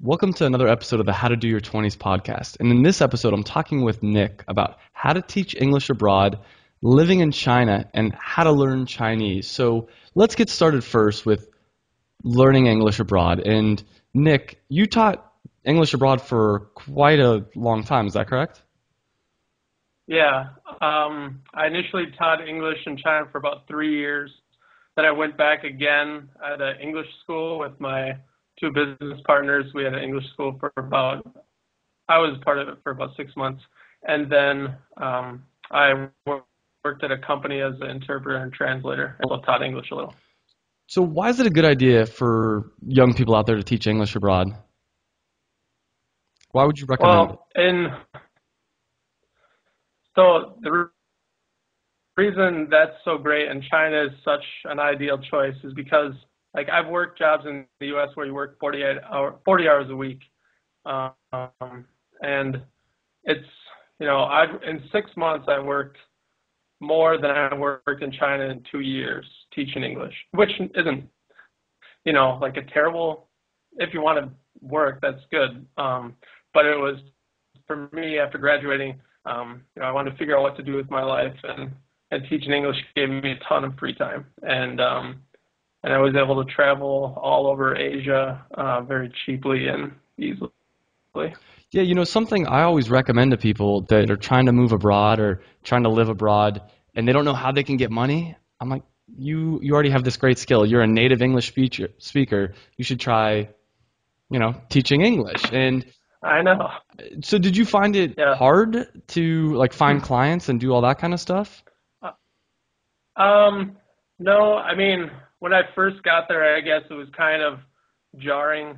Welcome to another episode of the How to Do Your 20s podcast. And in this episode, I'm talking with Nick about how to teach English abroad, living in China, and how to learn Chinese. So let's get started first with learning English abroad. And Nick, you taught English abroad for quite a long time, is that correct? Yeah, I initially taught English in China for about 3 years. Then I went back again at an English school with my two business partners. We had an English school I was part of it for about 6 months. And then I worked at a company as an interpreter and translator and also taught English a little. So why is it a good idea for young people out there to teach English abroad? Why would you recommend it? So the reason that's so great and China is such an ideal choice is because I've worked jobs in the U.S. where you work 40 hours a week, and it's in 6 months I worked more than I worked in China in 2 years teaching English, which isn't like a terrible. If you want to work, that's good, but it was for me after graduating. I wanted to figure out what to do with my life, and teaching English gave me a ton of free time, and I was able to travel all over Asia very cheaply and easily. Yeah, something I always recommend to people that are trying to move abroad or trying to live abroad and they don't know how they can get money. I'm like, you already have this great skill. You're a native English speaker. You should try, teaching English. And I know. so did you find it hard to find clients and do all that kind of stuff? No, I mean, when I first got there, I guess it was kind of jarring,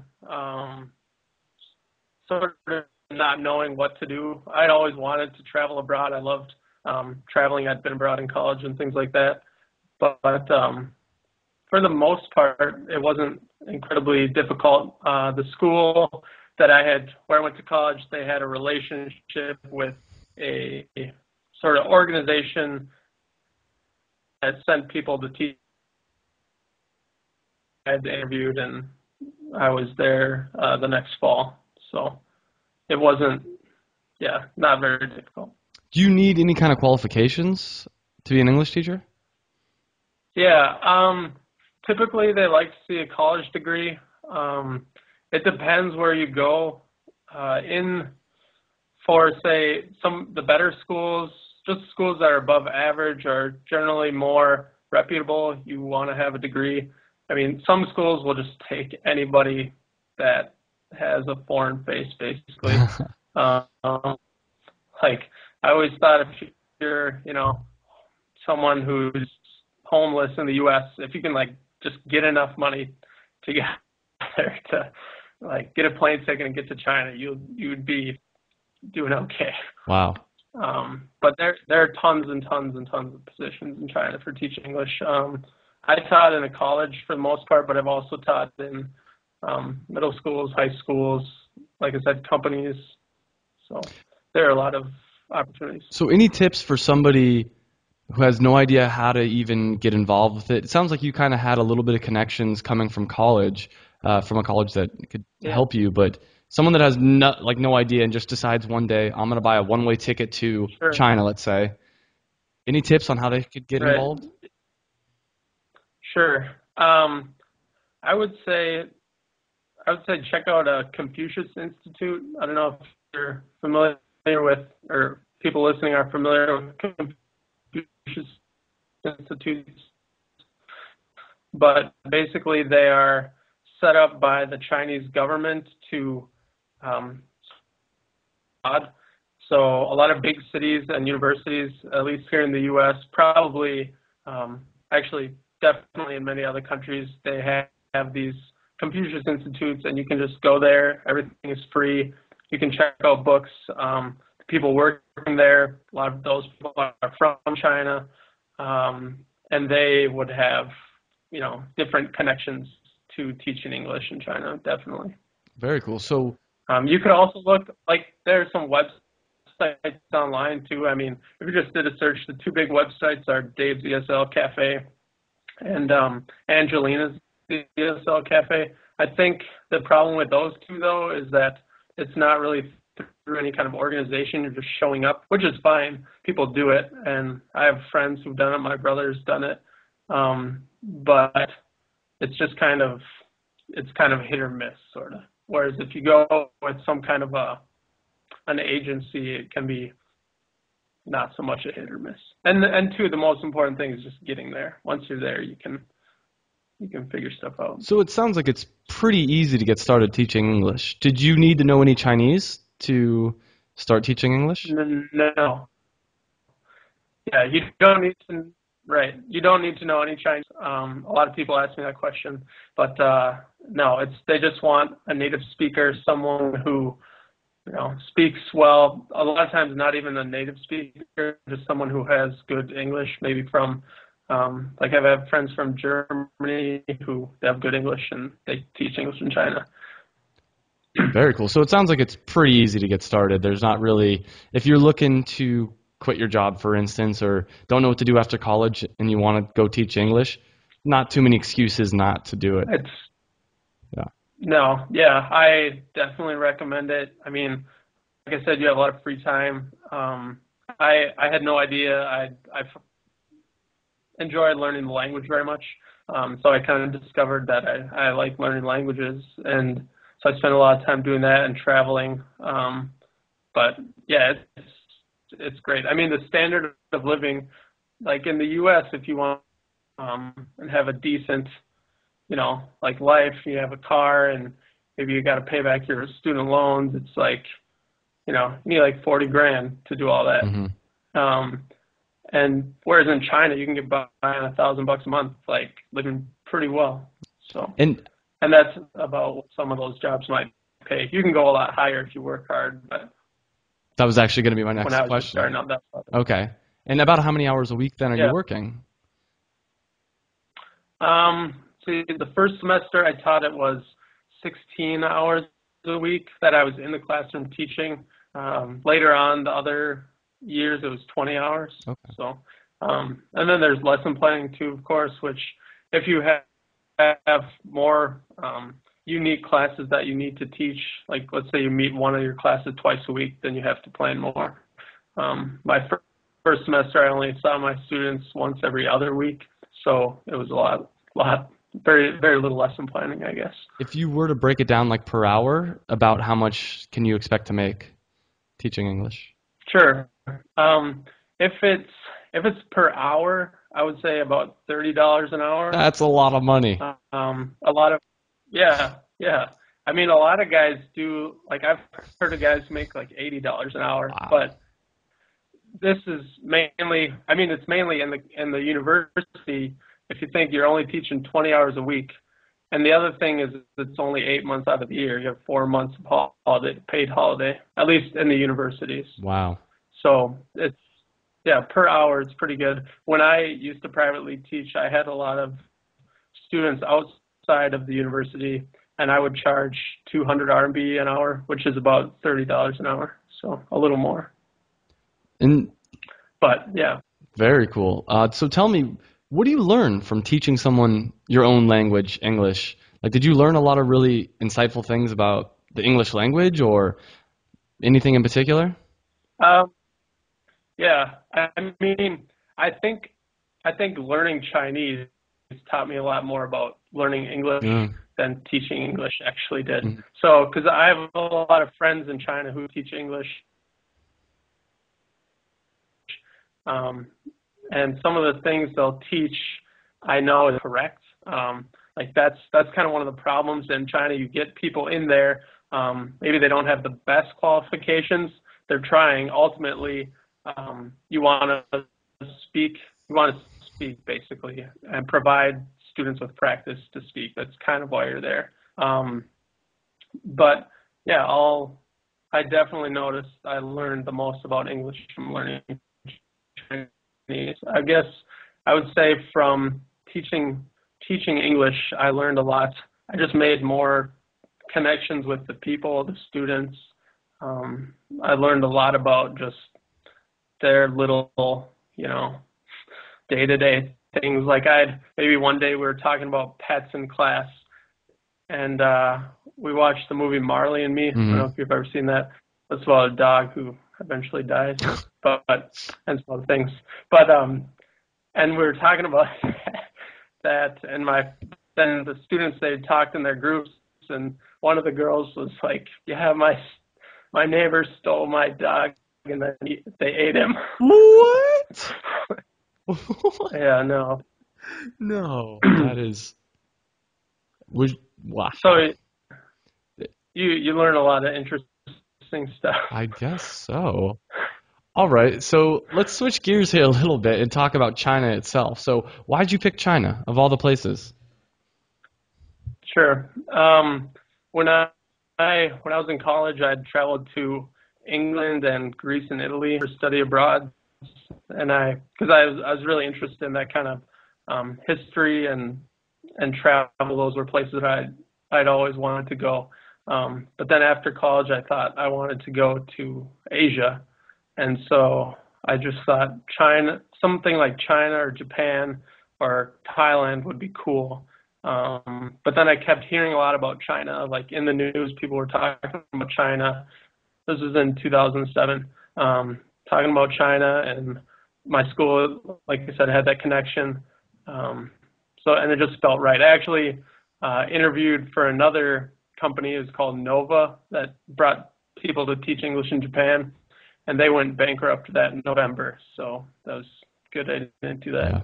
sort of not knowing what to do. I'd always wanted to travel abroad. I loved traveling. I'd been abroad in college and things like that. But for the most part, it wasn't incredibly difficult. The school where I went to college, they had a relationship with a sort of organization that sent people to teach. I had interviewed and I was there the next fall. So it wasn't, not very difficult. Do you need any kind of qualifications to be an English teacher? Yeah, typically they like to see a college degree. It depends where you go. For say the better schools, just schools that are above average are generally more reputable. You want to have a degree. I mean, some schools will just take anybody that has a foreign face, basically. I always thought if you're, someone who's homeless in the U.S., if you can just get enough money to get there to get a plane ticket and get to China, you'd be doing okay. Wow. But there are tons and tons and tons of positions in China for teaching English. I taught in a college for the most part, but I've also taught in middle schools, high schools, like I said, companies. So there are a lot of opportunities. So any tips for somebody who has no idea how to even get involved with it? It sounds like you kind of had a little bit of connections coming from college, from a college that could help you, but someone that has no idea and just decides one day, I'm going to buy a one-way ticket to China, let's say. Any tips on how they could get involved? Sure. I would say check out a Confucius Institute. I don't know if you're familiar with, or people listening are familiar with Confucius Institutes, but basically they are set up by the Chinese government to so a lot of big cities and universities, at least here in the U.S., probably actually definitely in many other countries, they have these Confucius Institutes, and you can just go there. Everything is free. You can check out books. People working there, a lot of those people are from China, and they would have, different connections to teaching English in China, definitely. Very cool. So you could also look, there are some websites online too. I mean, if you just did a search, the two big websites are Dave's ESL Cafe and Angelina's ESL Cafe. I think the problem with those two, though, is that it's not really through any kind of organization. You're just showing up, which is fine. People do it, and I have friends who've done it. My brother's done it, but it's just it's kind of hit or miss, sort of. Whereas if you go with some kind of an agency, it can be not so much a hit or miss. And two, the most important thing is just getting there. Once you're there, you can figure stuff out. So it sounds like it's pretty easy to get started teaching English. Did you need to know any Chinese to start teaching English? No. Yeah, you don't need to. Right, you don't need to know any Chinese. A lot of people ask me that question, but no, they just want a native speaker, someone who speaks well. A lot of times, not even a native speaker, just someone who has good English, maybe from, like I have friends from Germany who have good English and they teach English in China. Very cool. So it sounds like it's pretty easy to get started. There's not really, if you're looking to quit your job, for instance, or don't know what to do after college and you want to go teach English, not too many excuses not to do it. No, yeah, I definitely recommend it. I mean, like I said, you have a lot of free time. I had no idea. I enjoyed learning the language very much. So I kind of discovered that I like learning languages, and so I spent a lot of time doing that and traveling. But yeah, it's great. I mean, the standard of living, like in the U.S., if you want and have a decent, like life, you have a car and maybe you got to pay back your student loans. It's like, you need like 40 grand to do all that. Mm-hmm. And whereas in China, you can get by on $1,000 a month, like living pretty well. So, and that's about what some of those jobs might pay. You can go a lot higher if you work hard, but that was actually going to be my next question. Starting out, that's okay. And about how many hours a week then are you working? See, the first semester I taught it was 16 hours a week that I was in the classroom teaching. Later on, the other years, it was 20 hours. Okay. So, and then there's lesson planning too, of course, which if you have more unique classes that you need to teach, like let's say you meet one of your classes twice a week, then you have to plan more. My first semester, I only saw my students once every other week, so it was a lot, very, very little lesson planning, I guess. If you were to break it down like per hour, about how much can you expect to make teaching English? Sure. If it's per hour, I would say about $30 an hour. That's a lot of money. Yeah. I mean, a lot of guys do, like I've heard of guys make like $80 an hour, wow. But this is mainly, it's mainly in the university. If you think you're only teaching 20 hours a week, and the other thing is it's only 8 months out of the year. You have 4 months of paid holiday, at least in the universities. Wow. So it's, per hour, it's pretty good. When I used to privately teach, I had a lot of students outside of the university, and I would charge 200 RMB an hour, which is about $30 an hour, so a little more. But yeah. Very cool. So tell me, what do you learn from teaching someone your own language, English? Like, did you learn a lot of really insightful things about the English language or anything in particular? Yeah. I think learning Chinese taught me a lot more about learning English than teaching English actually did. Mm-hmm. So, because I have a lot of friends in China who teach English, and some of the things they'll teach, I know is correct. Like that's kind of one of the problems in China. You get people in there, maybe they don't have the best qualifications. They're trying. Ultimately, you want to speak basically, and provide students with practice to speak. That's kind of why you're there. But yeah, I definitely noticed I learned the most about English from learning Chinese. I guess I would say from teaching English, I learned a lot. I just made more connections with the people, the students. I learned a lot about just their little, day-to-day things. Like maybe one day we were talking about pets in class, and we watched the movie Marley and Me. I don't Hmm. know if you've ever seen that. That's about a dog who eventually dies, but and some other things. But and we were talking about that, and then the students, they talked in their groups, and one of the girls was like, "Yeah, my neighbor stole my dog, and then they ate him." What? What? Yeah, no. No, that is. Would Wow. So you learn a lot of interesting stuff. I guess so. All right, so let's switch gears here a little bit and talk about China itself. So, why'd you pick China of all the places? Sure. When when I was in college, I'd traveled to England and Greece and Italy for study abroad, and because I was really interested in that kind of history and travel. Those were places that I'd always wanted to go. But then after college, I thought I wanted to go to Asia, and so I just thought China, something like China or Japan or Thailand would be cool. But then I kept hearing a lot about China, like in the news, people were talking about China. This was in 2007, talking about China, and my school, like I said, had that connection. And it just felt right. I actually interviewed for another company. It's called Nova, that brought people to teach English in Japan, and they went bankrupt that November. So that was good. I didn't do Yeah.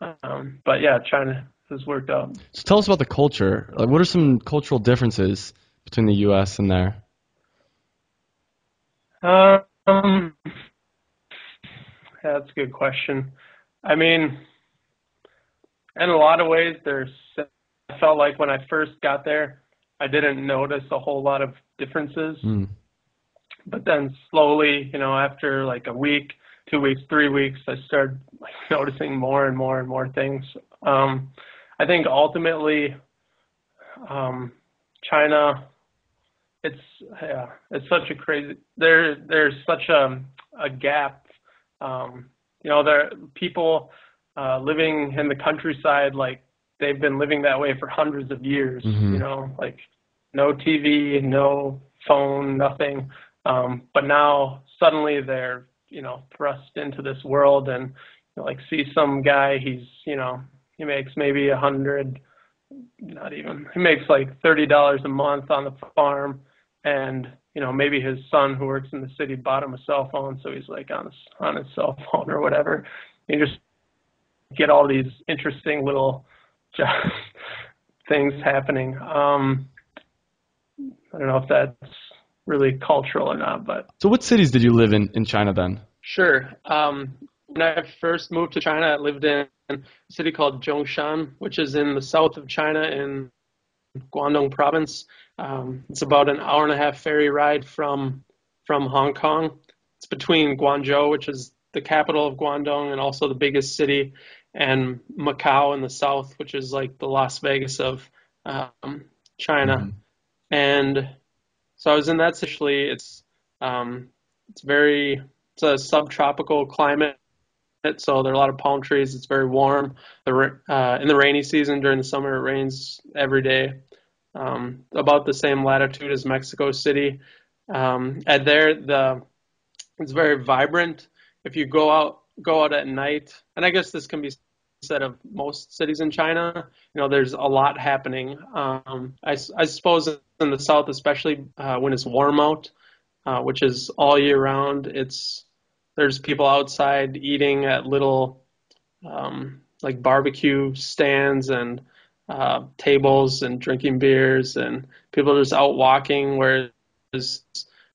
that. But yeah, China has worked out. So, tell us about the culture. Like, what are some cultural differences between the U.S. and there? Um, yeah, that's a good question. I mean, in a lot of ways, I felt like when I first got there, I didn't notice a whole lot of differences. Mm. But then slowly, after like a week, 2 weeks, 3 weeks, I started like noticing more and more and more things. I think ultimately, China, it's it's such a crazy. There's such a gap. There people living in the countryside, like they've been living that way for hundreds of years. Hmm. Like no TV, no phone, nothing. But now suddenly they're thrust into this world, and like see some guy, he makes maybe 100, not even, he makes like $30 a month on the farm, and maybe his son who works in the city bought him a cell phone, so he's like on his cell phone or whatever. You just get all these interesting little just things happening. I don't know if that's really cultural or not, but So, what cities did you live in China then? sure. When I first moved to China, I lived in a city called Zhongshan, which is in the south of China in Guangdong province. It's about an hour and a half ferry ride from Hong Kong. It's between Guangzhou, which is the capital of Guangdong and also the biggest city, and Macau in the south, which is like the Las Vegas of China. Hmm. And so I was in that city. Um, it's a subtropical climate, so there are a lot of palm trees. It's very warm. In the rainy season during the summer, it rains every day. About the same latitude as Mexico City. And there, it's very vibrant. If you go out at night, and I guess this can be said of most cities in China. There's a lot happening. I suppose in the south, especially when it's warm out, which is all year round. There's people outside eating at little like barbecue stands and tables and drinking beers, and people are just out walking. Whereas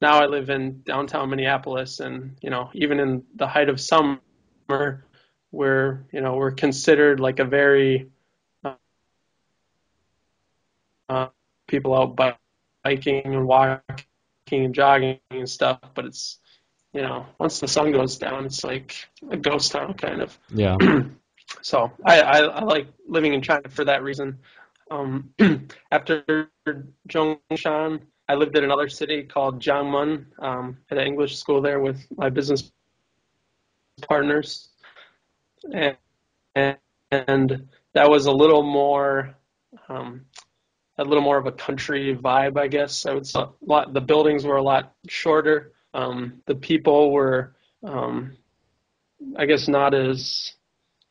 now I live in downtown Minneapolis, and even in the height of summer, we're considered like a very uh, people out biking and walking and jogging and stuff. But it's once the sun goes down, it's like a ghost town kind of. Yeah. So I like living in China for that reason. Um, After Zhongshan, I lived in another city called Jiangmen, at an English school there with my business partners, and, and that was a little more, um, a little more of a country vibe, I guess. I would say the buildings were a lot shorter. The people were, I guess, not as,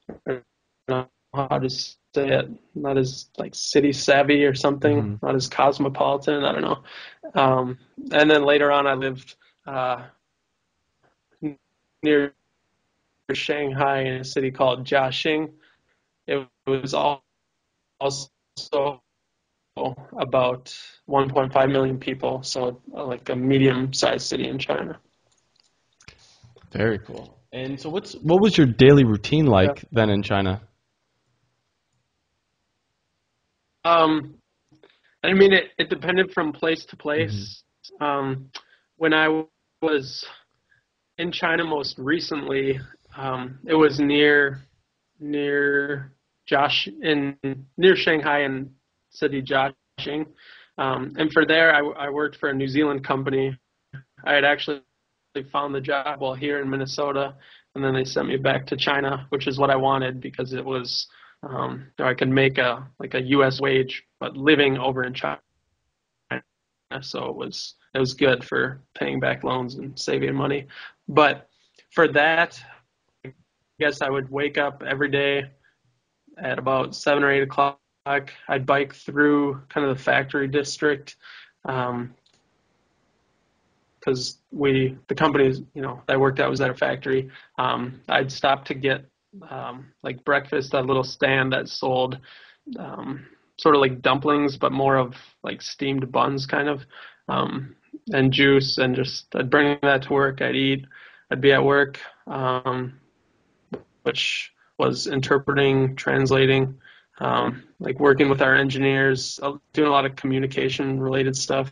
I don't know how to say it, not as like city savvy or something, Hmm. not as cosmopolitan. I don't know. And then later on, I lived uh, near Shanghai in a city called Jiaxing. It was also about 1.5 million people, so like a medium-sized city in China. Very cool. And so what was your daily routine Yeah. like then in China? Um, I mean, it depended from place to Hmm. place. When I was in China most recently, it was near near Shanghai and city Jiaxing. And for there, I worked for a New Zealand company. I had actually found the job while here in Minnesota, and then they sent me back to China, which is what I wanted because it was I could make a U.S. wage, but living over in China, so it was good for paying back loans and saving money. But for that, I guess I would wake up every day at about 7 or 8 o'clock. I'd bike through kind of the factory district, um, because the company that I worked at was at a factory. I'd stop to get like breakfast at a little stand that sold um, sort of like dumplings, but more of like steamed buns kind of, and juice, and just I'd bring that to work. I'd eat. I'd be at work, which was interpreting, translating, like working with our engineers, doing a lot of communication related stuff.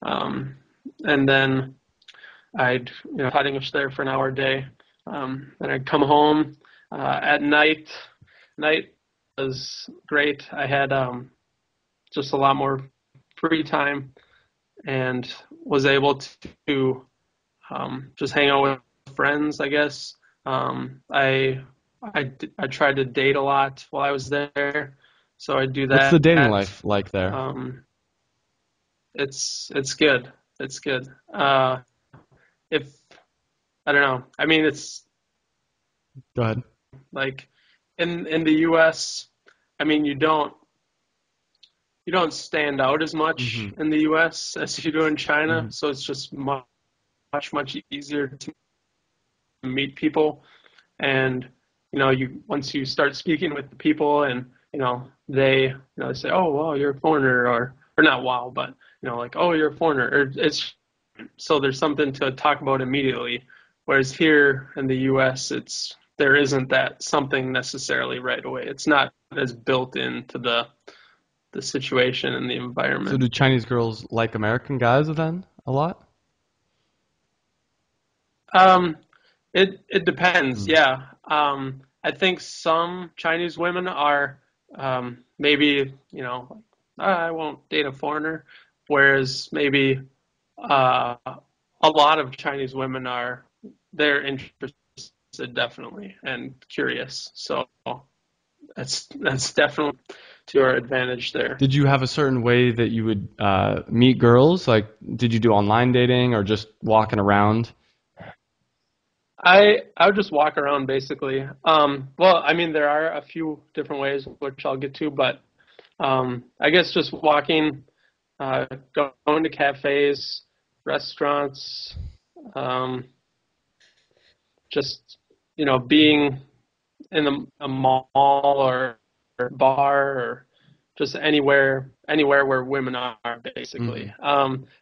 Um, and then I'd taught English there for an hour a day. And I'd come home at night. Night was great. I had just a lot more free time and was able to just hang out with friends, I guess. I tried to date a lot while I was there, so I do What's the that. dating life like there? Um, it's good. It's good. If I don't know. I mean, it's Go ahead. like in the U.S. I mean, you don't stand out as much Hmm. in the U.S. as you do in China, Hmm. so it's just much easier to meet people. And you once you start speaking with the people, and they say, oh wow, you're a foreigner, or not wow, but like, oh, you're a foreigner, or it's so there's something to talk about immediately. Whereas here in the U.S., there isn't that something necessarily right away. It's not as built into the situation and the So environment. do Chinese girls like American guys then a lot? Um, it depends. Mm. Yeah. I think some Chinese women are maybe I won't date a foreigner, whereas maybe a lot of Chinese women they're interested definitely and curious. So that's definitely to our advantage there. Did you have a certain way that you would meet girls? Like, did you do online dating or just walking around? I would just walk around basically. Well, I mean there are a few different ways which I'll get to, but I guess just walking, uh, going to cafes, restaurants, um, just being in a mall or bar, or just anywhere where women are Hmm. basically.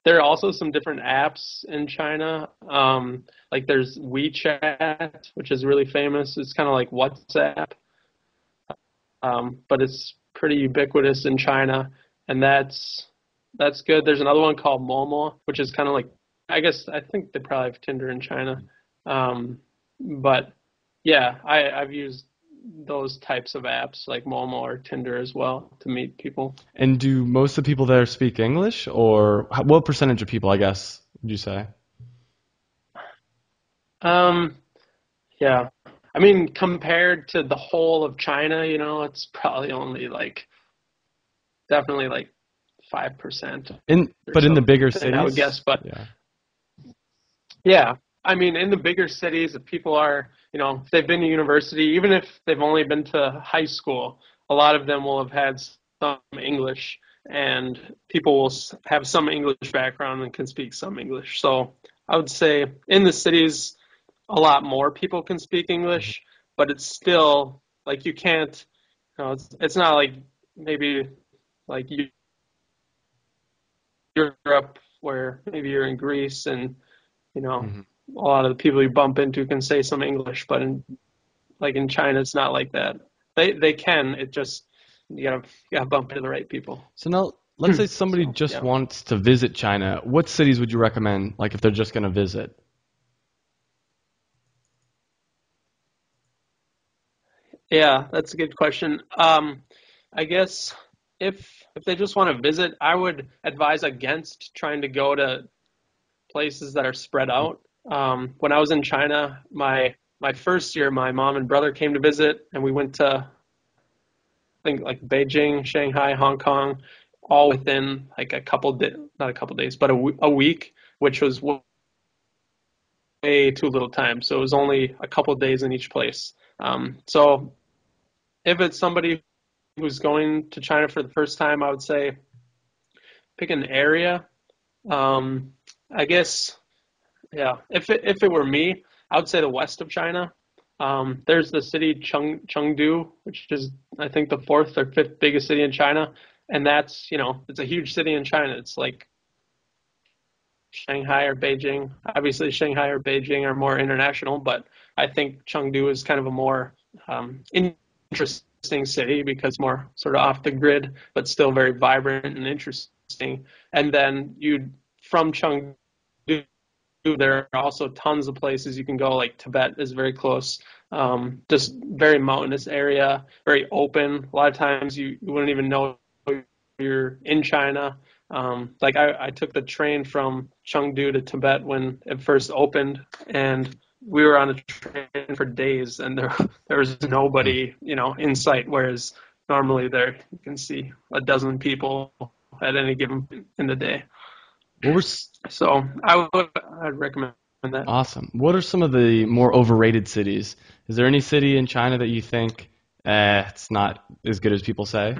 There are also some different apps in China. Like there's WeChat, which is really famous. It's kind of like WhatsApp, but it's pretty ubiquitous in China, and that's good. There's another one called Momo, which is kind of like, I think they probably have Tinder in China, but yeah, I've used those types of apps like Momo or Tinder as well to meet people. And do most of the people there speak English, or what percentage of people, I guess, would you say? Um, yeah. I mean, compared to the whole of China, it's probably only like definitely like 5% or But in the bigger something, I would cities, guess. But yeah. yeah, I mean, in the bigger cities, if people are, if they've been to university, even if they've only been to high school, a lot of them will have had some English, and people will have some English background and can speak some English. So I would say in the cities, a lot more people can speak Mhm. English, but it's still like you can't, it's not like maybe like Europe where maybe you're in Greece and you know, Mhm. a lot of the people you bump into can say some English, but in China, it's not like that. They can. It just you gotta bump into the right people. So now, let's say somebody So just yeah, wants to visit China. What cities would you recommend, like if they're just going to visit? yeah, that's a good question. I guess if they just want to visit, I would advise against trying to go to places that are spread out. When I was in China, my first year, my mom and brother came to visit, and we went to think like Beijing, Shanghai, Hong Kong, all within like not a couple days, but a week, which was way too little time. So it was only a couple days in each place. So if it's somebody who's going to China for the first time, I would say pick an area. Um, I guess, yeah. If it were me, I would say the west of China. There's the city Chengdu, which is I think the fourth or fifth biggest city in China, and that's it's a huge city in China. It's like Shanghai or Beijing. Obviously, Shanghai or Beijing are more international, but I think Chengdu is kind of a more interesting city because more sort of off the grid, but still very vibrant and interesting. And then you from Chengdu there are also tons of places you can go. Like Tibet is very close. Just very mountainous area, very open. A lot of times you wouldn't even know you're in China. Like I took the train from Chengdu to Tibet when it first opened, and we were on a train for days, and there was Mm. nobody, in sight. Whereas normally there you can see a dozen people at any given in the day. What were So I'd recommend that. awesome? What are some of the more overrated cities? Is there any city in China that you think it's not as good as people say?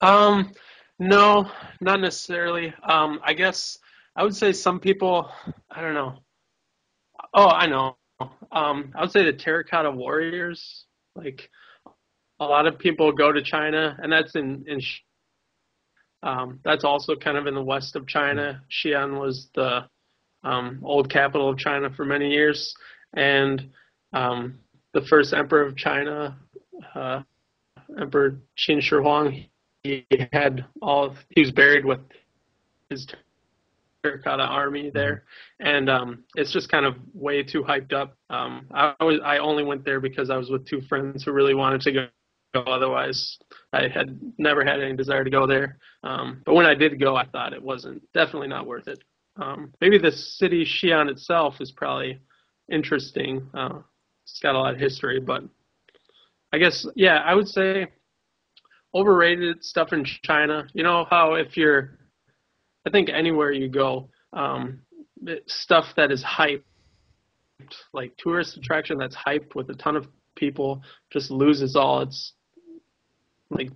Um, no, not necessarily. I guess I would say some people, I don't know. Oh, I know. I would say the Terracotta Warriors. Like a lot of people go to China, and that's that's also kind of in the west of China. Xi'an was the old capital of China for many years, and the first emperor of China, uh, Emperor Qin Shi Huang, he he was buried with his terracotta army Mhm. there, and it's just kind of way too hyped up. I only went there because I was with two friends who really wanted to go. Otherwise, I had never had any desire to go there. But when I did go, I thought it wasn't definitely not worth it. Maybe the city Xi'an itself is probably interesting. It's got a lot of history, but I guess yeah, I would say overrated stuff in China. You know how if you're I think anywhere you go, stuff that is hyped, like tourist attraction that's hyped with a ton of people, just loses all its like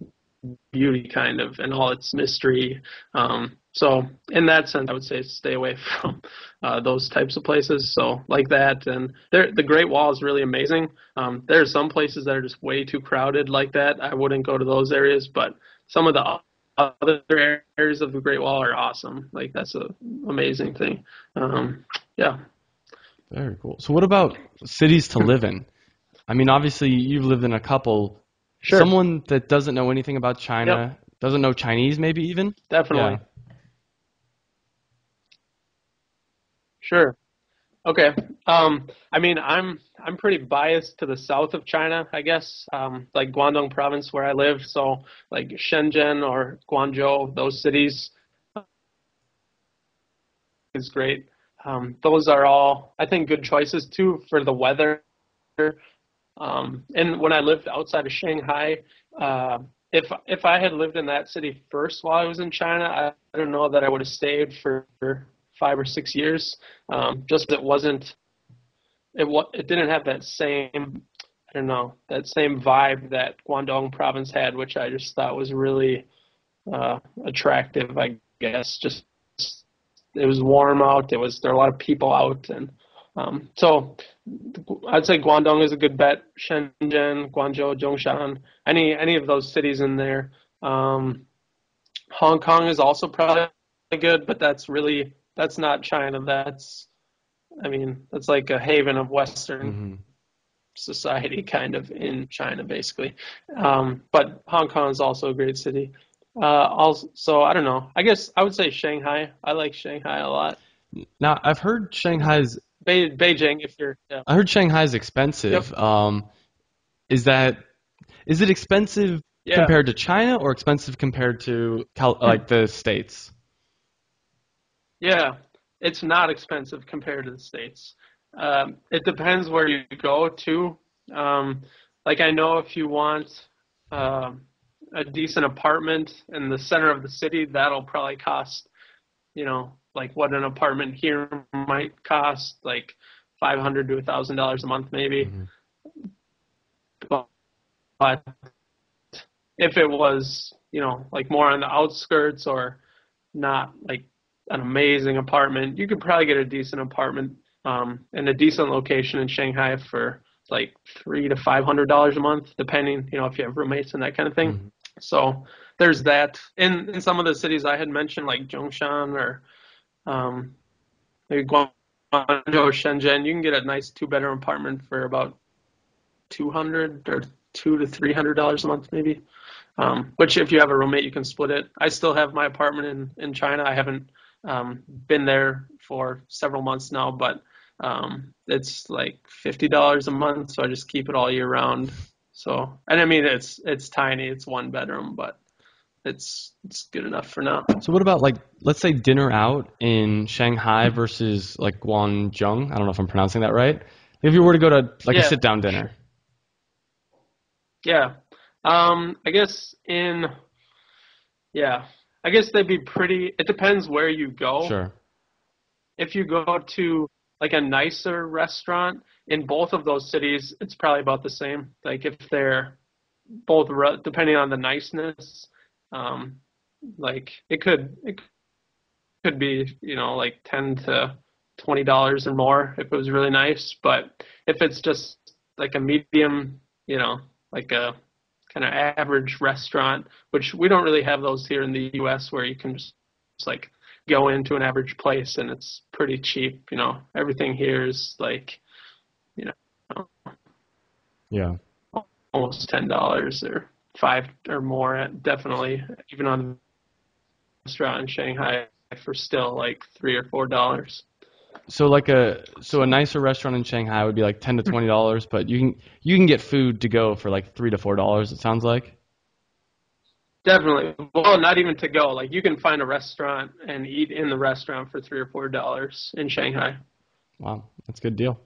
beauty kind of and all its mystery. So in that sense, I would say stay away from those types of places. So like that, and the Great Wall is really amazing. There are some places that are just way too crowded like that. I wouldn't go to those areas, but some of the other areas of the Great Wall are awesome. Like that's a amazing thing. Yeah, Very cool. So what about cities to live in? I mean, obviously you've lived in a couple. sure, Someone that doesn't know anything about yep, China, doesn't know Chinese maybe even? Yeah. definitely, sure. Okay. I mean, I'm pretty biased to the south of China, I guess. Like Guangdong province where I live, so like Shenzhen or Guangzhou, those cities is great. Those are all, I think, good choices too for the weather. And when I lived outside of Shanghai, uh, if I had lived in that city first while I was in China, I don't know that I would have stayed for 5 or 6 years. Just it wasn't it didn't have that same, I don't know, that same vibe that Guangdong province had, which I just thought was really attractive. I guess just it was warm out. There were a lot of people out, and so I'd say Guangdong is a good bet. Shenzhen, Guangzhou, Zhongshan, any of those cities in there. Um, Hong Kong is also probably good, but that's not China. That's like a haven of Western Hmm. society kind of in China, basically. But Hong Kong is also a great city. Also, so I don't know. I guess I would say Shanghai. I like Shanghai a lot. Now, I've heard Shanghai's Beijing, if you're, yeah. I heard Shanghai's Yep. expensive. Is that is it expensive Yeah. compared to China or expensive compared to like the States? Yeah. It's not expensive compared to the States. It depends where you go to. Um, like I know if you want um a decent apartment in the center of the city, that'll probably cost, like what an apartment here might cost, like $500 to $1,000 a month, maybe. Hmm. But if it was, like more on the outskirts or not like an amazing apartment, you could probably get a decent apartment in a decent location in Shanghai for like $300 to $500 a month, depending, if you have roommates and that kind of thing. Hmm. So there's that. In some of the cities I had mentioned, like Zhongshan or um, maybe Guangzhou, Shenzhen, you can get a nice two-bedroom apartment for about 200 or $200 to $300 a month, maybe. Which, if you have a roommate, you can split it. I still have my apartment in China. I haven't been there for several months now, but it's like $50 a month, so I just keep it all year round. So, and I mean, it's tiny. It's one bedroom, but it's good enough for now. So what about like let's say dinner out in Shanghai versus like Guangzhou? I don't know if I'm pronouncing that right. If you were to go to like a Yeah, sit down dinner. yeah. I guess in yeah, I guess they'd be pretty. It depends where you go. Sure. If you go to like a nicer restaurant in both of those cities, it's probably about the same. Like if they're both depending on the niceness, um, like it could be, like $10 to $20 or more if it was really nice. But if it's just like a medium, like a kind of average restaurant, which we don't really have those here in the U.S. where you can just like go into an average place and it's pretty cheap. Everything here is like, you know, Yeah. almost $10 or five or more, definitely, even on a restaurant in Shanghai for still like $3 or $4. So a So nicer restaurant in Shanghai would be like $10 to $20, but you can get food to go for like $3 to $4. It sounds like. definitely, well, not even to go. Like you can find a restaurant and eat in the restaurant for $3 or $4 in Shanghai. Wow, that's a good deal.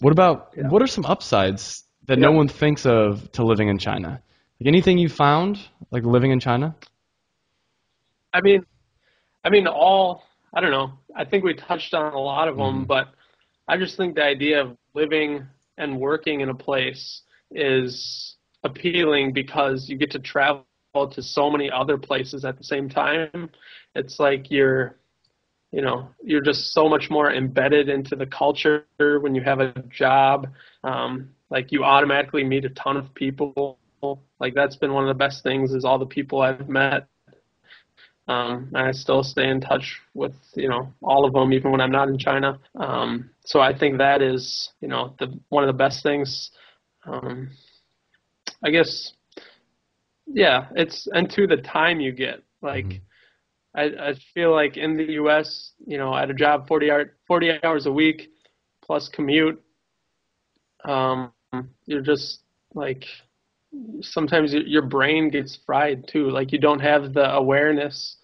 What are some upsides that no Yep. one thinks of to living in China? Like anything you found like living in China? I mean, all, I don't know. I think we touched on a lot of them, Hmm. but I just think the idea of living and working in a place is appealing because you get to travel to so many other places at the same time. It's like you're just so much more embedded into the culture when you have a job. Like you automatically meet a ton of people. Like that's been one of the best things is all the people I've met. And I still stay in touch with, all of them, even when I'm not in China. So I think that is, the one of the best things. Um, I guess, yeah, and to the time you get. Like, Hmm. I feel like in the U.S., at a job 40 hours a week plus commute, um, you're just like, sometimes your brain gets fried too. Like, you don't have the awareness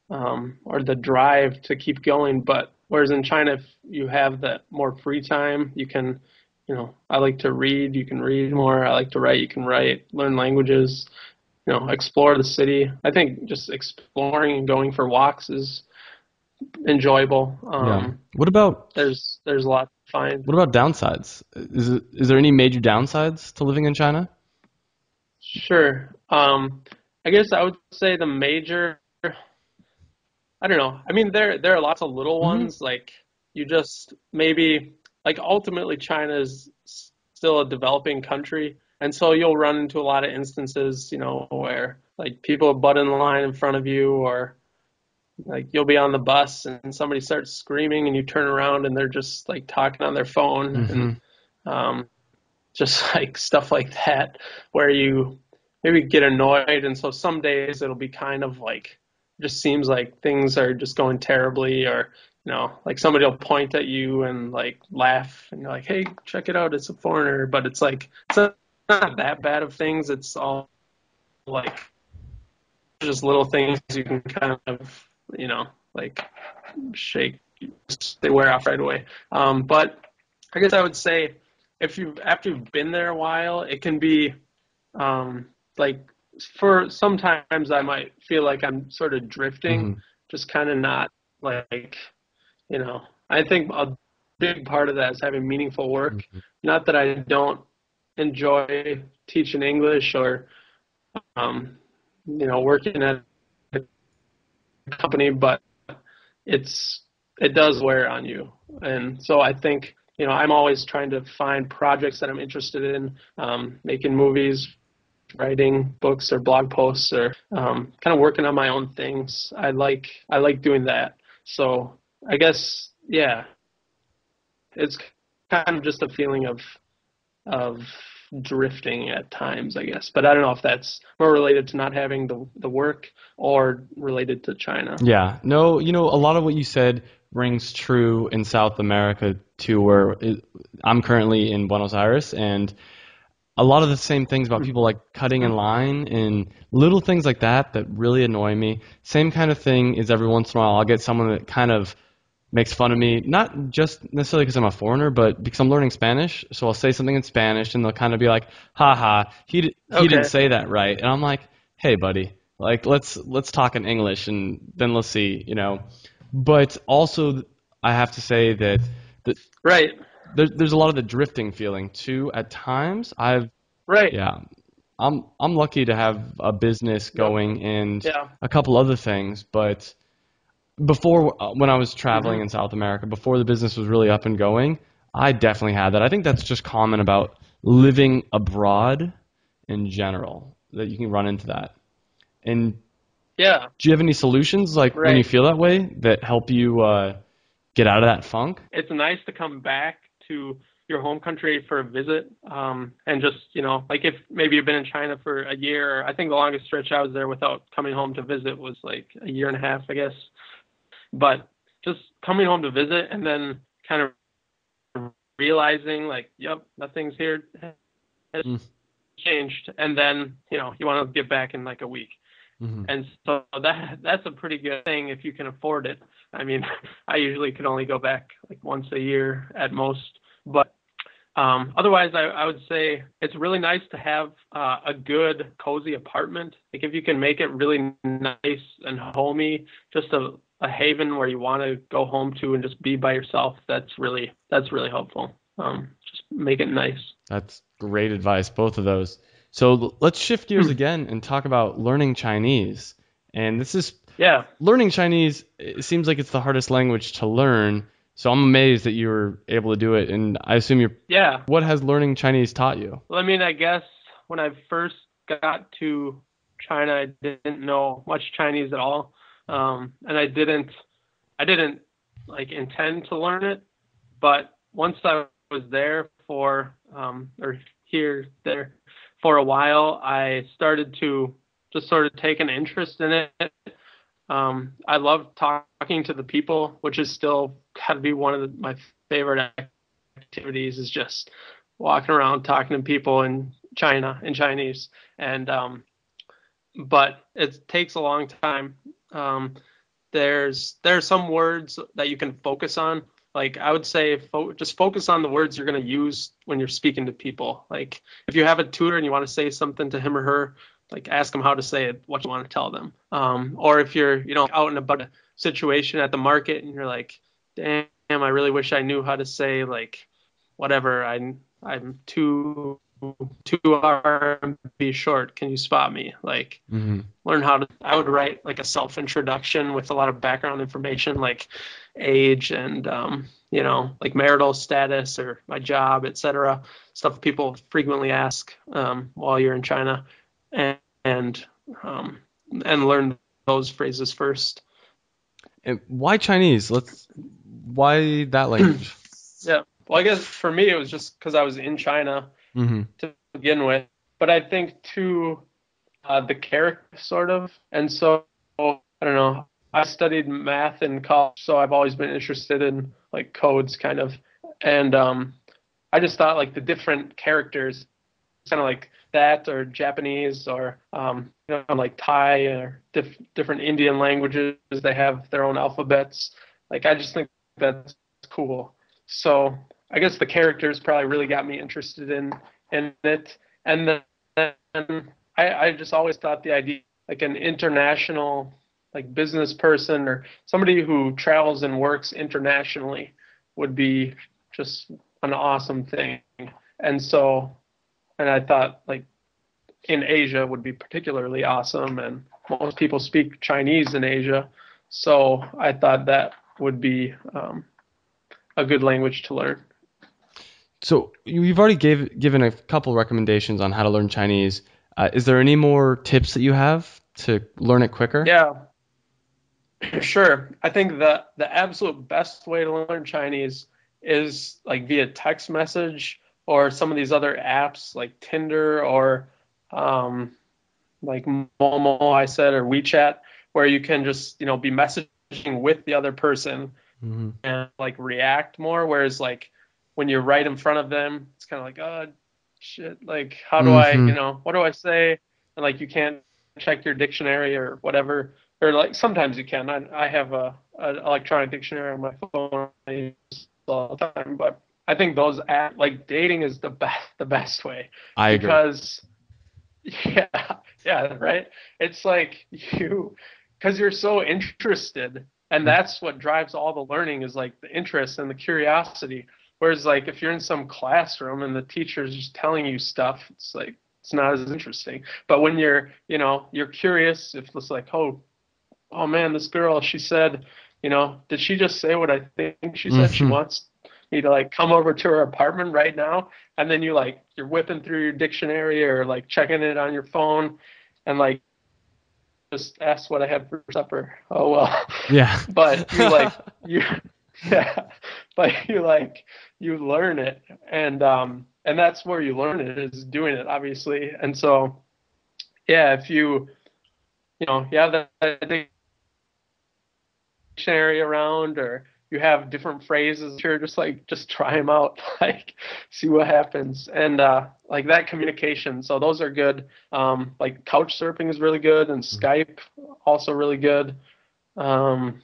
or the drive to keep going. But Whereas in China, if you have that more free time, you can, I like to read, you can read more. I like to write, you can write, learn languages, explore the city. I think just exploring and going for walks is enjoyable. Yeah. What about There's a lot to find. what about downsides? Is there any major downsides to living in China? Sure. I guess I would say the major, I don't know. I mean, there are lots of little Hmm. ones. Like you just maybe like ultimately China is still a developing country, and so you'll run into a lot of instances, where like people butt in line in front of you, or like you'll be on the bus and somebody starts screaming, and you turn around and they're just like talking on their phone, Hmm. and um, just like stuff like that, where you maybe get annoyed, and so some days it'll be kind of like just seems like things are just going terribly, or like somebody will point at you and like laugh, and you're like, hey, check it out, it's a foreigner, but it's like it's not that bad of things. It's all like just little things you can kind of like shake, they wear off right away. But I guess I would say if you after you've been there a while, it can be um, like for sometimes I might feel like I'm sort of drifting, Hmm. just kind of not like I think a big part of that is having meaningful work. Hmm. Not that I don't enjoy teaching English or um, working at a company, but it's it does wear on you. And so I think, I'm always trying to find projects that I'm interested in, making movies, writing books or blog posts, or kind of working on my own things. I like doing that. So I guess, yeah, it's kind of just a feeling of drifting at times, I guess. But I don't know if that's more related to not having the work or related to China. Yeah. No, a lot of what you said rings true in South America too, where I'm currently in Buenos Aires, and a lot of the same things about people like cutting in line and little things like that that really annoy me. Same kind of thing is every once in a while I'll get someone that kind of makes fun of me, not just necessarily because I'm a foreigner, but because I'm learning Spanish. So I'll say something in Spanish, and they'll kind of be like, "Ha ha, he didn't Okay. say that right," and I'm like, "Hey, buddy, like let's talk in English, and then let's see." But also, I have to say that Right. there's a lot of the drifting feeling too at times. Right. Yeah, I'm lucky to have a business Yep. going and Yeah. a couple other things, but before when I was traveling Mhm. in South America, before the business was really up and going, I definitely had that. I think that's just common about living abroad in general that you can run into that. And Yeah. do you have any solutions like when you Right. feel that way that help you get out of that funk? It's nice to come back to your home country for a visit, and just like if maybe you've been in China for a year. I think the longest stretch I was there without coming home to visit was like a year and a half, I guess. But just coming home to visit and then kind of realizing like, yep, nothing's here has Mm. changed, and then you want to get back in like a week. Mm-hmm. And so that's a pretty good thing if you can afford it. I mean, I usually can only go back like once a year at most, but otherwise, I would say it's really nice to have a good, cozy apartment. Like if you can make it really nice and homey, just a haven where you want to go home to and just be by yourself. That's really helpful. Just make it nice. That's great advice, both of those. So let's shift gears again and talk about learning Chinese. And this is Yeah. learning Chinese. It seems like it's the hardest language to learn. So I'm amazed that you were able to do it. And I assume you're. Yeah. What has learning Chinese taught you? Well, I mean, I guess when I first got to China, I didn't know much Chinese at all, and I didn't like intend to learn it. But once I was there or here there for a while, I started to just sort of take an interest in it. I love talking to the people, which is still got to be one of my favorite activities. Is just walking around talking to people in China in Chinese, and but it takes a long time. Um, there's some words that you can focus on. Like I would say, just focus on the words you're going to use when you're speaking to people. Like if you have a tutor and you want to say something to him or her, like ask them how to say it, what you want to tell them. Or if you're, out and about a situation at the market and you're like, damn, I really wish I knew how to say like whatever. I'm too R&B short. Can you spot me? Like Hmm. learn how to. I would write like a self introduction with a lot of background information, like age and like marital status or my job, etc. Stuff people frequently ask while you're in China, and and, um, and learn those phrases first. And why Chinese? Why that language? Yeah. Well, I guess for me it was just because I was in China Hmm. to begin with, but I think too the character sort of, and so I don't know. I studied math in college, so I've always been interested in like codes kind of, and I just thought like the different characters, kind of like that or Japanese or like Thai or different Indian languages, they have their own alphabets. Like I just think that's cool. So I guess the characters probably really got me interested in it, and then I just always thought the idea like an international like business person or somebody who travels and works internationally would be just an awesome thing. And so, and I thought like in Asia would be particularly awesome, and most people speak Chinese in Asia, so I thought that would be a good language to learn. So you've already given a couple recommendations on how to learn Chinese. Is there any more tips that you have to learn it quicker? Yeah, sure. I think the absolute best way to learn Chinese is like via text message or some of these other apps like Tinder or um, like Momo, I said, or WeChat, where you can just be messaging with the other person Hmm. and like react more. Whereas like when you're right in front of them, it's kind of like, oh shit, like how do I, Hmm. what do I say? And like you can't check your dictionary or whatever, or like sometimes you can. I have a electronic dictionary on my phone I use all the time, but I think those apps, like dating is the best way I agree. because yeah, yeah, right. It's like because you're so interested, and that's what drives all the learning is like the interest and the curiosity. Whereas, like, if you're in some classroom and the teacher's just telling you stuff, it's like it's not as interesting. But when you're curious, if it's like, oh man, this girl, she said, did she just say what I think she said? She Hmm. wants me to like come over to her apartment right now. And then you're whipping through your dictionary or like checking it on your phone and like just ask what I had for supper. Oh well. Yeah. But you yeah, but you learn it and that's where you learn it is doing it obviously. And so yeah, if you have that dictionary around or you have different phrases sure just try them out like see what happens and like that communication so those are good like couch surfing is really good and Skype also really good um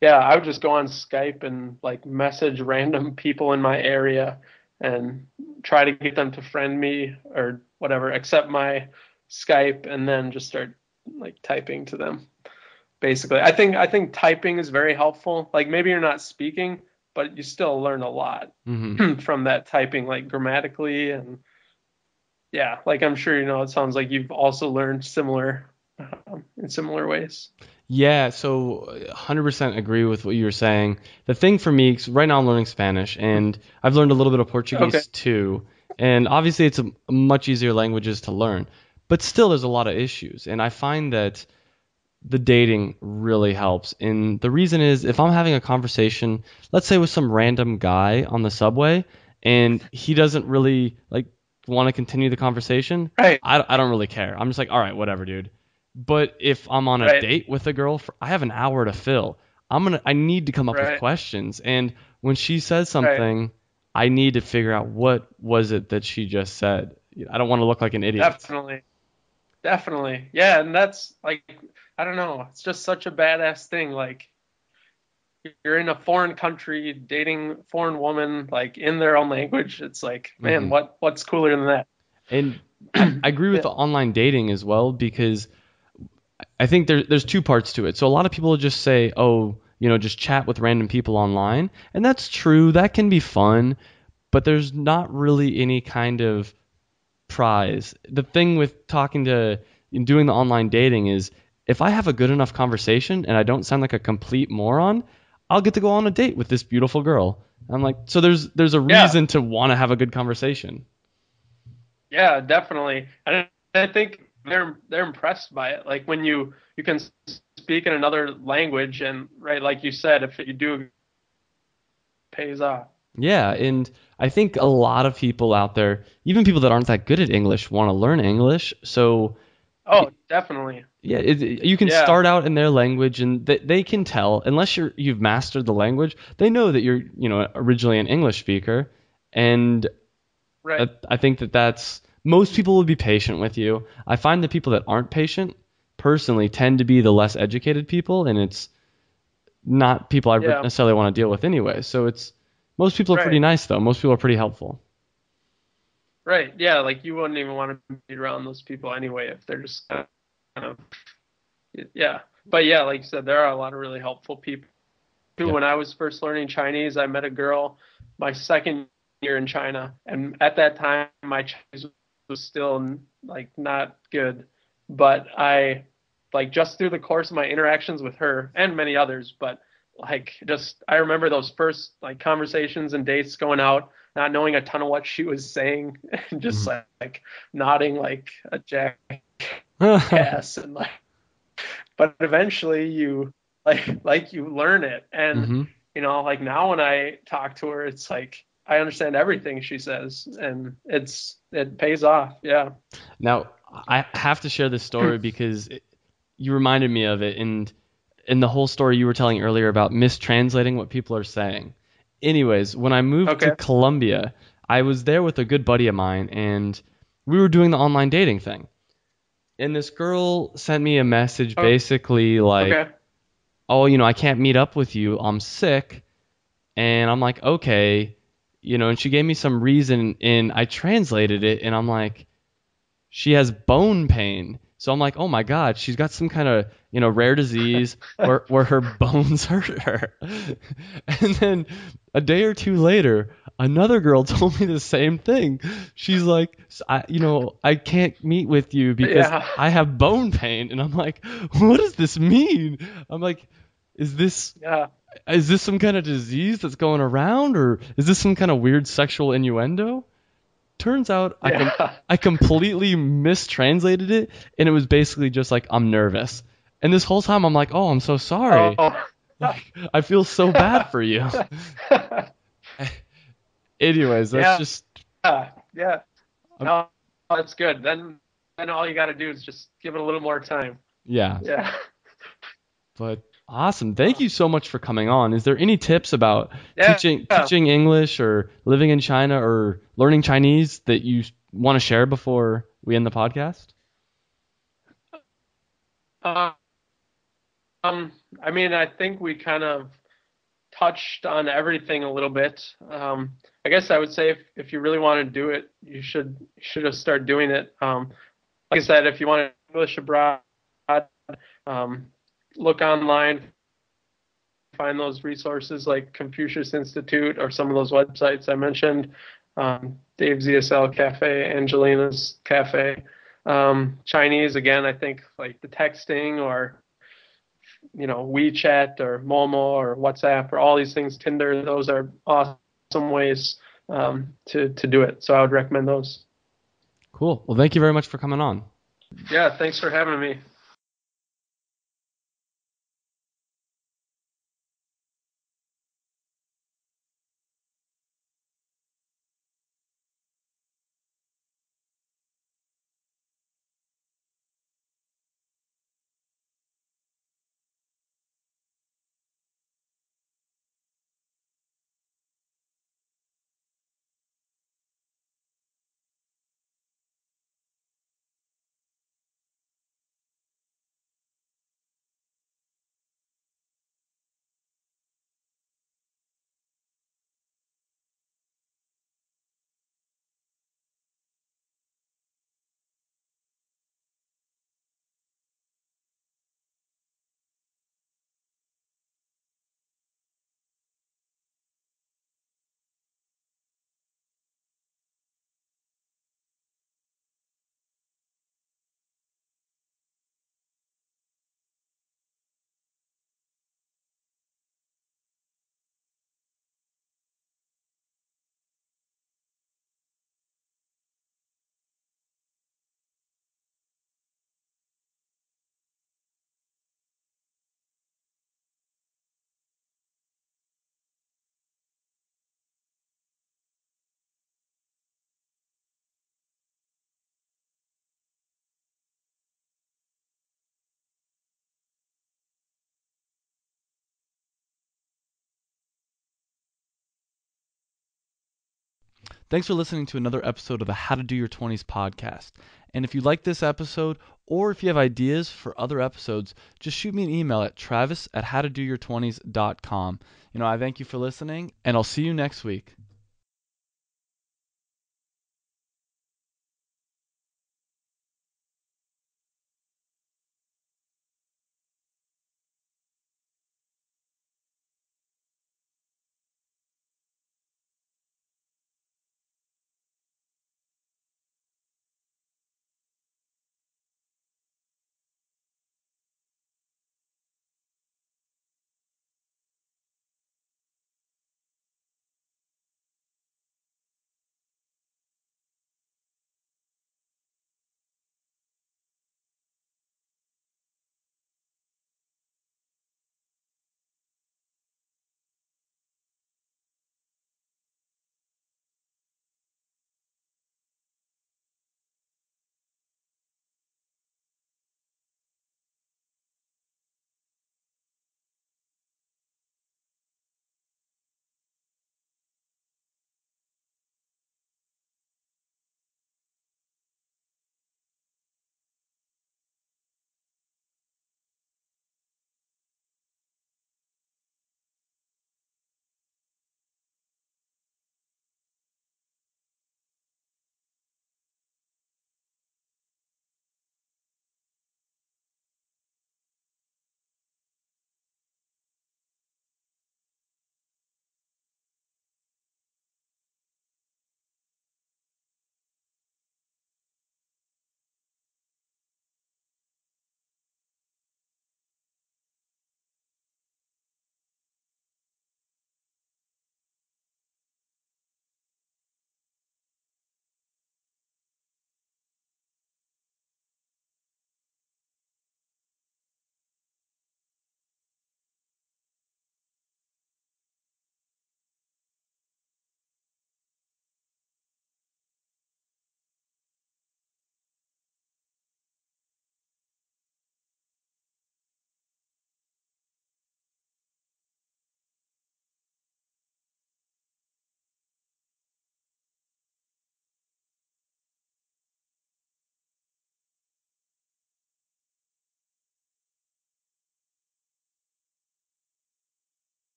yeah I would just go on Skype and like message random people in my area and try to get them to friend me or whatever accept my Skype and then just start like typing to them basically. I think typing is very helpful. Like maybe you're not speaking, but you still learn a lot Hmm. from that typing, like grammatically and yeah, like I'm sure it sounds like you've also learned similar in similar ways. Yeah, so 100% agree with what you were saying. The thing for me, 'cause right now I'm learning Spanish, and I've learned a little bit of Okay. Portuguese too. And obviously, it's a much easier languages to learn, but still, there's a lot of issues. And I find that the dating really helps. And the reason is if I'm having a conversation, let's say with some random guy on the subway, and he doesn't really like want to continue the conversation, Right. I don't really care. I'm just like, all right, whatever, dude. But if I'm on a Right. date with a girl, I have an hour to fill. I need to come up with Right. questions. And when she says Right. something, I need to figure out what was it that she just said. I don't want to look like an idiot. Definitely. Definitely. Yeah, and that's like I don't know. It's just such a badass thing. Like you're in a foreign country dating a foreign woman, like in their own language. It's like, man, Hmm. what's cooler than that? And I agree with Yeah. the online dating as well because I think there's two parts to it. So a lot of people just say, oh, just chat with random people online, and that's true. That can be fun, but there's not really any kind of prize. The thing with talking to and doing the online dating is if I have a good enough conversation and I don't sound like a complete moron, I'll get to go on a date with this beautiful girl. I'm like, so there's a Yeah. reason to want to have a good conversation. Yeah, definitely. And I think they're impressed by it. Like when you can speak in another language and right, like you said, if you do, it pays off. Yeah, and I think a lot of people out there, even people that aren't that good at English, want to learn English. So Oh, definitely. yeah, you can Yeah. start out in their language, and they can tell unless you've mastered the language, they know that you're originally an English speaker, and Right. I think that's most people will be patient with you. I find the people that aren't patient, personally, tend to be the less educated people, and it's not people I Yeah. necessarily want to deal with anyway. So it's most people are pretty Right. nice though. Most people are pretty helpful. Right. Yeah. Like you wouldn't even want to be around those people anyway if they're just kind of yeah. But yeah, like you said, there are a lot of really helpful people too. Yeah. When I was first learning Chinese, I met a girl my second year in China, and at that time my Chinese was still like not good, but I like just through the course of my interactions with her and many others, but like just I remember those first like conversations and dates going out, not knowing a ton of what she was saying, and just Mhm. like nodding like a jackass and like but eventually you like you learn it and Hmm. like now when I talk to her it's like I understand everything she says and it pays off. Yeah. Now, I have to share this story because you reminded me of it, and in the whole story you were telling earlier about mistranslating what people are saying. Anyways, when I moved to Okay. Colombia, I was there with a good buddy of mine, and we were doing the online dating thing. And this girl sent me a message basically like, Okay. oh, I can't meet up with you. I'm sick. And I'm like, okay. And she gave me some reason, and I translated it, and I'm like, she has bone pain. So I'm like, oh my God, she's got some kind of, rare disease where her bones hurt her. And then a day or two later, another girl told me the same thing. She's like, I can't meet with you because Yeah. I have bone pain. And I'm like, what does this mean? I'm like, is this Yeah. is this some kind of disease that's going around, or is this some kind of weird sexual innuendo? Turns out Yeah. I completely mistranslated it, and it was basically just like I'm nervous. And this whole time I'm like, "Oh, I'm so sorry. Oh. Like I feel so bad for you." Anyways, that's Yeah. just Yeah. um, No, that's good. Then all you got to do is just give it a little more time. yeah. Yeah. But awesome. Thank you so much for coming on. Is there any tips about Yeah. teaching English or living in China or learning Chinese that you want to share before we end the podcast? Um, I mean, I think we kind of touched on everything a little bit. I guess I would say if you really want to do it, you should just start doing it. Like I said, if you want English abroad, um, look online, find those resources like Confucius Institute or some of those websites I mentioned. Dave's ESL Cafe, Angelina's Cafe. Chinese again, I think like the texting or WeChat or Momo or WhatsApp or all these things, Tinder, those are awesome ways to do it. So I would recommend those. Cool. Well, thank you very much for coming on. Yeah, thanks for having me. Thanks for listening to another episode of the How to Do Your 20s podcast. And if you like this episode, or if you have ideas for other episodes, just shoot me an email at travis@howtodoyour20s.com. I thank you for listening, and I'll see you next week.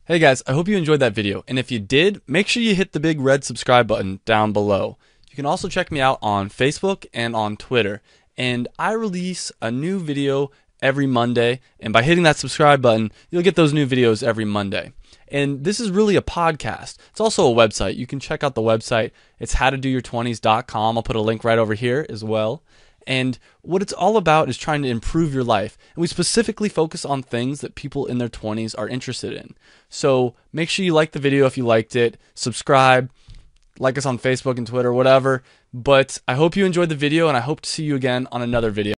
Hey guys, I hope you enjoyed that video, and if you did, make sure you hit the big red subscribe button down below. You can also check me out on Facebook and on Twitter, and I release a new video every Monday, and by hitting that subscribe button, you'll get those new videos every Monday. And this is really a podcast. It's also a website. You can check out the website. It's howtodoyour20s.com. I'll put a link right over here as well. And what it's all about is trying to improve your life. And we specifically focus on things that people in their 20s are interested in. So make sure you like the video if you liked it. Subscribe, like us on Facebook and Twitter, whatever. But I hope you enjoyed the video, and I hope to see you again on another video.